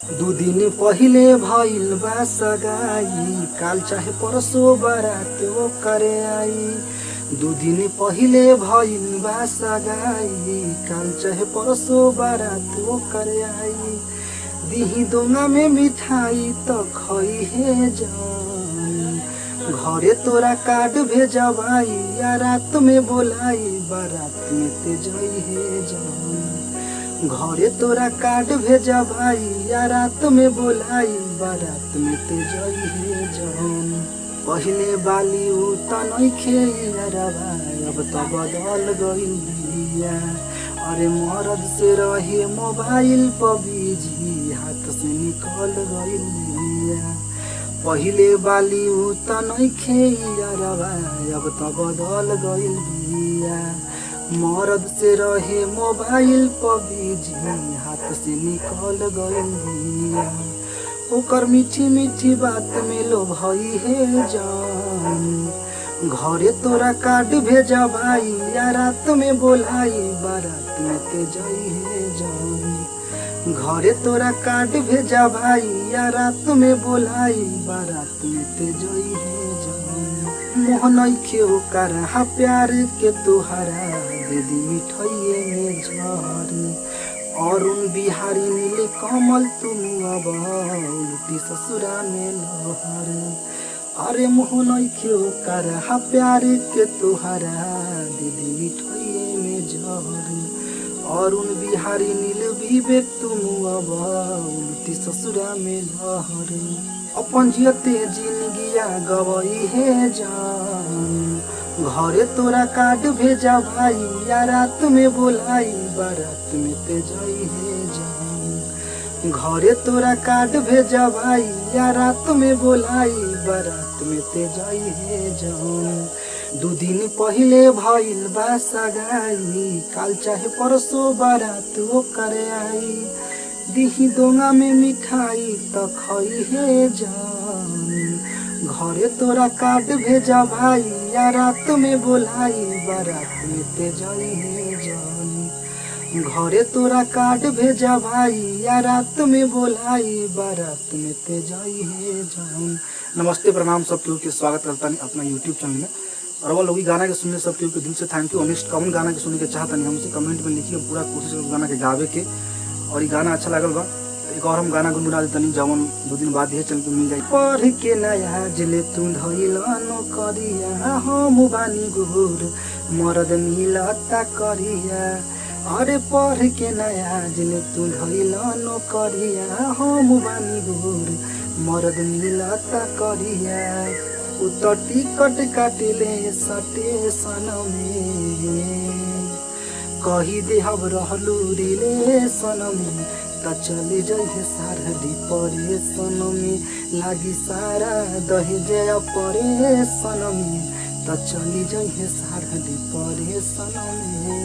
दू दिन पहिले भइल बा सगाई, काल चाहे परसो बारात वो करे आई। दू दिन पहिले भइल बा सगाई, काल चाहे परसो बारात वो करे आई। दिही दोंगा में मिठाई तो खई है जान, घरे तोरा कार्ड भेजबाई या रात में बोलाई, बारात में ते जई है जान। घरे तोरा कार्ड भेजबाई या रात में बोलाई, बारात में ते जई है जान। पहिले बाली उ त नइखे यारबा, अब त बदल गइल बिया। अरे मरद से रहे मोबाइल पर बिजी, हाथ से निकल गइल बिया। पहिले बाली उ त नइखे यारबा, अब त बदल गइल बिया। मरद से रहे मोबाइल पर बिजी, हाथ से निकल गइल बिया। ओकर मीठी मीठी बात में लो भई है जान, घरे तोरा कार्ड भेजबाई या रात में बोलाई, बारात में ते जई है जान। घरे तोरा कार्ड भेजबाई या रात में बोलाई, बारात में ते जई है जान। मोहनइखे ओकर हा प्यार के तोहरा, दीदी मिठाइए में झर। अरुण बिहारी नीले कमल तुम अब उल्टी ससुरा में लहर। अरे मोहनइखे ओकर हा प्यार के तोहरा, दीदी मिठाइए में झर। अरुण बिहारी नील विवेक तुम अब उल्टी ससुरा में लहर। अपन जियते जिंदगिया गवई है जान, घरे तोरा कार्ड भेजबाई या रात में बोलाई, बारात में ते जई है जान। घरे तोरा कार्ड भेजबाई या रात में बोलाई, बारात में ते जई है जान। दू दिन पहिले भइल बा सगाई, काल चाहे परसो बारात वो करे आई। दिही दोंगा में मिठाई तो खई है जान, घरे तोरा कार्ड भेजबाई या रात में बोलाई, बारात में ते जई है जान। घरे तोरा कार्ड भेजबाई या रात में बोलाई, बारात में ते जई है जान। नमस्ते प्रणाम, सब केहू के स्वागत करता अपना यूट्यूब चैनल में। और वो लोग गाना के सुनने सब केहू के दिल से थैंक यू। नेक्स्ट कौन गाना के सुनने के चाहता नहीं हमसे कमेंट में लिखिए, पूरा कोशिश करो गाना के गावे के। और ये गाना अच्छा लगल बा, एक और हम गाना गुनगुना देता नहीं, जवन 2 दिन बाद ये चैनल पे मिल जाए। पढ़ के नया जिले तू धइला नौकरिया, हम बानी गुर मरद मिलता करिया। अरे पढ़ के नया जिले तू धइला नौकरिया, हम बानी गुर मरद मिलता करिया। उत टिकट काटिले स्टेशन में, कही दे हम रहलू रिलेशन में, त चले जइहे सारा डिप्रेशन में। लागी सारा दहेज परेशन में, त चली जइहे सारा डिप्रेशन में।